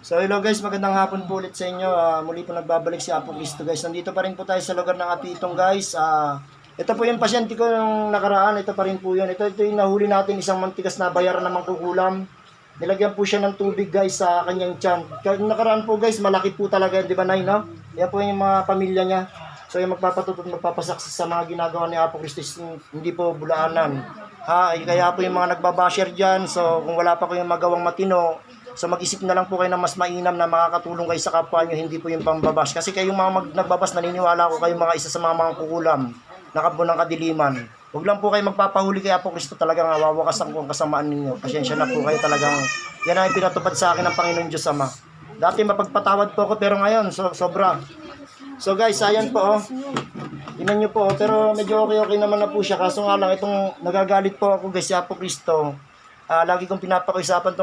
So hello guys, magandang hapon po ulit sa inyo. Muli po nagbabalik si Apo Cristo guys. Nandito pa rin po tayo sa lugar ng Apitong guys. Ito po yung pasyente ko yung nakaraan. Ito pa rin po yun. Ito yung nahuli natin, isang mantigas na bayaran ng mangkukulam. Nilagyan po siya ng tubig guys sa kanyang tiyan. Yung nakaraan po guys, malaki po talaga, di ba Nay, no? Yan po yung mga pamilya niya. So yung magpapatutot, magpapasaksis sa mga ginagawa ni Apo Cristo, hindi po bulaanan. Kaya po yung mga nagbabasher dyan, so kung wala pa kayong magawang matino, so mag-isip na lang po kayo na mas mainam na makakatulong kayo sa kapwa nyo, hindi po yung pambabash. Kasi kayong mga nagbabas, naniniwala ko kayong mga isa sa mga kukulam, nakabo ng kadiliman. Huwag lang po kayo magpapahuli kay Apo Cristo, talagang wawakasan ko ang kasamaan ninyo. Pasensya na po kayo talagang, yan ang pinatupad sa akin ng Panginoon Diyos Ama. Dati mapagpatawad po ako, pero ngayon, sobra. So guys, ayan po oh. Tingnan nyo po oh, pero medyo okay naman na po siya. Kaso nga lang, itong nagagalit po ako guys, si Apo Cristo. Lagi kong pinapakiusapan